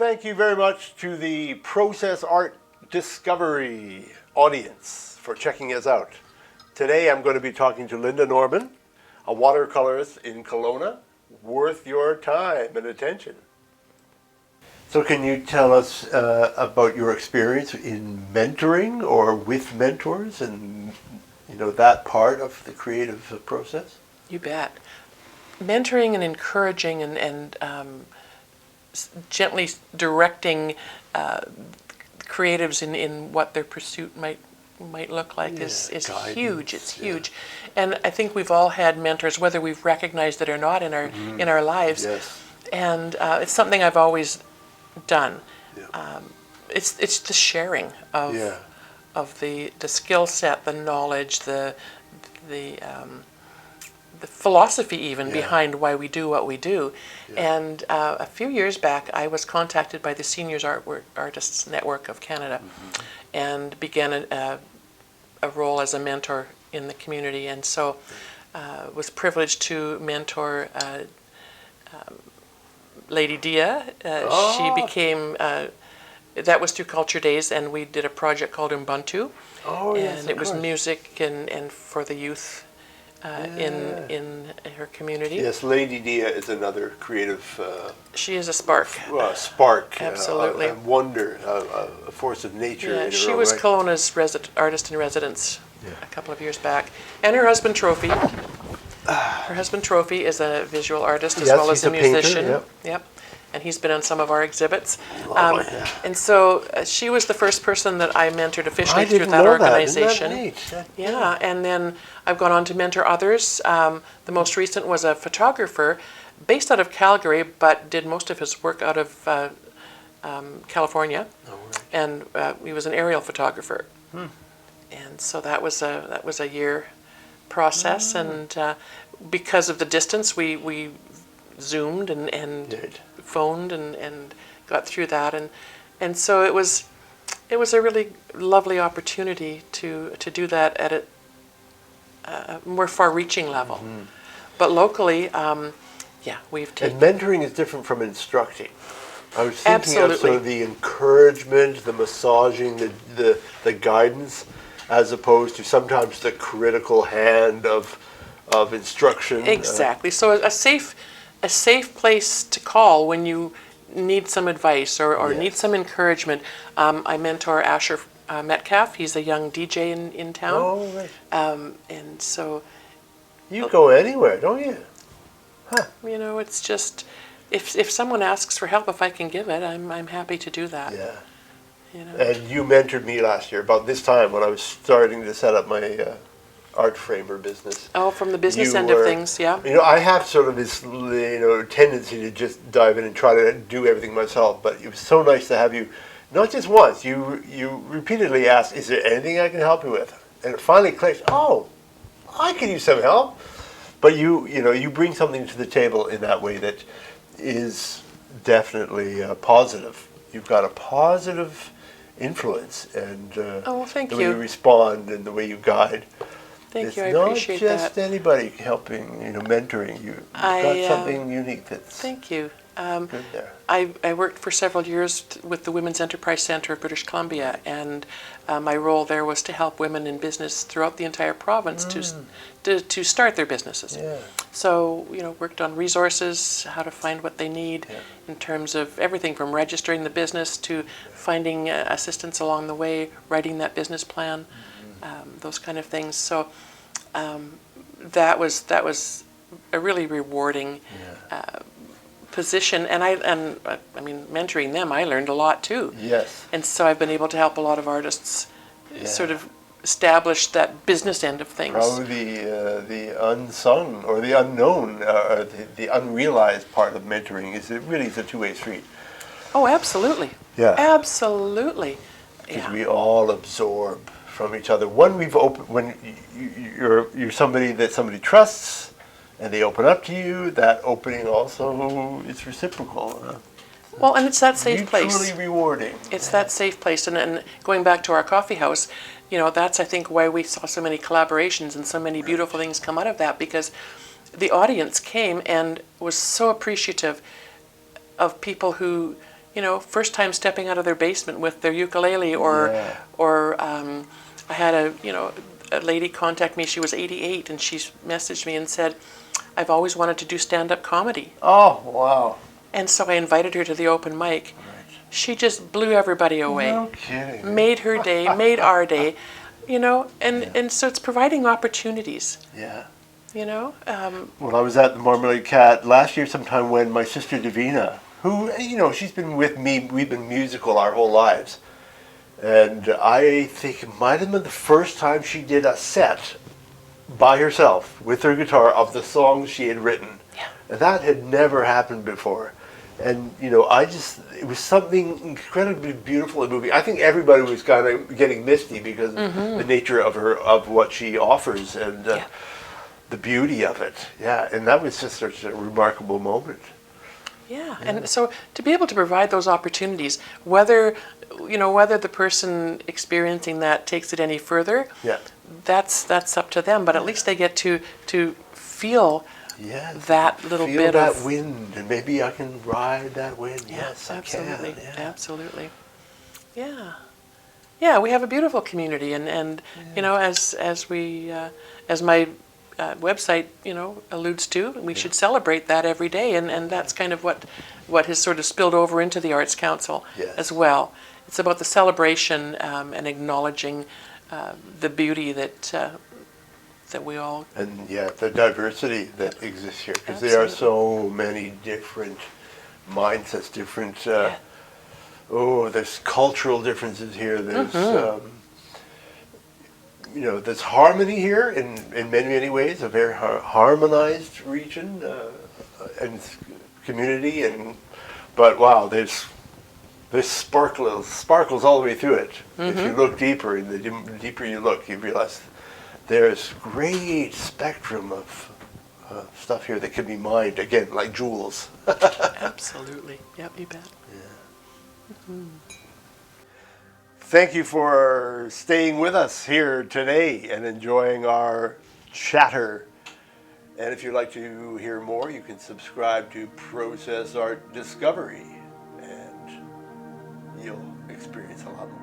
Thank you very much to the Process Art Discovery audience for checking us out. Today I'm going to be talking to Lynda Norman, a watercolorist in Kelowna, worth your time and attention. So can you tell us about your experience in mentoring or with mentors and that part of the creative process? You bet. Mentoring and encouraging and gently directing creatives in what their pursuit might look like is huge. It's huge, and I think we've all had mentors, whether we've recognized it or not in our lives. Yes. And it's something I've always done. Yeah. It's the sharing of the skill set, the knowledge, the philosophy even behind why we do what we do. And a few years back I was contacted by the Seniors Artists Network of Canada and began a role as a mentor in the community, and so was privileged to mentor Lady Dia. She became, that was through Culture Days, and we did a project called Ubuntu. And it was music and for the youth in her community. Yes, Lady Dia is another creative. She is a spark. Spark. Absolutely. A wonder, a force of nature. Yeah, in she her was way. Kelowna's artist in residence a couple of years back, and her husband Trophy. Her husband Trophy is a visual artist as well as a musician. Painter, Yep. And he's been on some of our exhibits. And so she was the first person that I mentored officially through that organization. Isn't that neat? And then I've gone on to mentor others. The most recent was a photographer based out of Calgary, but did most of his work out of California. And he was an aerial photographer. And so that was a year process, and because of the distance, we Zoomed and phoned and got through that, and so it was a really lovely opportunity to do that at a more far-reaching level. But locally, we've taken. And mentoring is different from instructing. I was thinking of sort of the encouragement, the massaging, the guidance, as opposed to sometimes the critical hand of instruction. Exactly. So a safe place to call when you need some advice or need some encouragement. I mentor Asher Metcalf. He's a young DJ in town. Oh, right. And so you go anywhere, don't you? Huh. It's just if someone asks for help, if I can give it, I'm happy to do that. Yeah. And you mentored me last year about this time when I was starting to set up my art framer business. Oh, from the business end of things, yeah. I have sort of this tendency to just dive in and try to do everything myself, but it was so nice to have you, not just once, you repeatedly asked, is there anything I can help you with? And it finally clicked, oh, I could use some help. But you bring something to the table in that way that is definitely positive. You've got a positive influence, and thank the you. way you respond and the way you guide. Thank you. I appreciate that. It's not just anybody helping, mentoring. You've got something unique that's. Thank you. Good there. I worked for several years with the Women's Enterprise Centre of British Columbia, and my role there was to help women in business throughout the entire province to start their businesses. Yeah. So, worked on resources, how to find what they need in terms of everything from registering the business to finding assistance along the way, writing that business plan, those kind of things. So that was a really rewarding position, and I mean, mentoring them, I learned a lot too. Yes. And so I've been able to help a lot of artists sort of establish that business end of things. Probably the unsung or the unknown, or the unrealized part of mentoring is it really is a two-way street. Oh, absolutely. Yeah. Absolutely. Because we all absorb from each other. When you're somebody that somebody trusts, and they open up to you, that opening also is reciprocal. Well, and it's that safe place. Mutually rewarding. It's that safe place, and going back to our coffee house, that's I think why we saw so many collaborations and so many beautiful things come out of that, because the audience came and was so appreciative of people who first time stepping out of their basement with their ukulele, or I had a lady contact me. She was 88, and she messaged me and said, "I've always wanted to do stand-up comedy." Oh, wow. And so I invited her to the open mic. She just blew everybody away. No kidding. Made her day, made our day, and so it's providing opportunities. Yeah. Well, I was at the Marmalade Cat last year sometime when my sister Davina, who, she's been with me, we've been musical our whole lives. And I think it might have been the first time she did a set by herself with her guitar of the songs she had written. Yeah. And that had never happened before. And, it was something incredibly beautiful and moving. I think everybody was kind of getting misty because of the nature of what she offers and the beauty of it. Yeah, and that was just such a remarkable moment. Yeah, and so to be able to provide those opportunities, whether the person experiencing that takes it any further, that's up to them. But at least they get to feel that little bit that of wind, and maybe I can ride that wind. Yes, absolutely, I can. Yeah. Absolutely. Yeah, we have a beautiful community, and as my website alludes to, we should celebrate that every day, and that's kind of what has sort of spilled over into the Arts Council as well. It's about the celebration and acknowledging the beauty that we all... And the diversity that exists here, because there are so many different mindsets, different, there's cultural differences here, there's, there's harmony here in many, many ways, a very harmonized region and community, but wow, there's sparkles all the way through it. If you look deeper, and the deeper you look, you realize there's great spectrum of stuff here that can be mined, again, like jewels. Absolutely. Yep, you bet. Yeah. Thank you for staying with us here today and enjoying our chatter. And if you'd like to hear more, you can subscribe to Process Art Discovery, and you'll experience a lot more.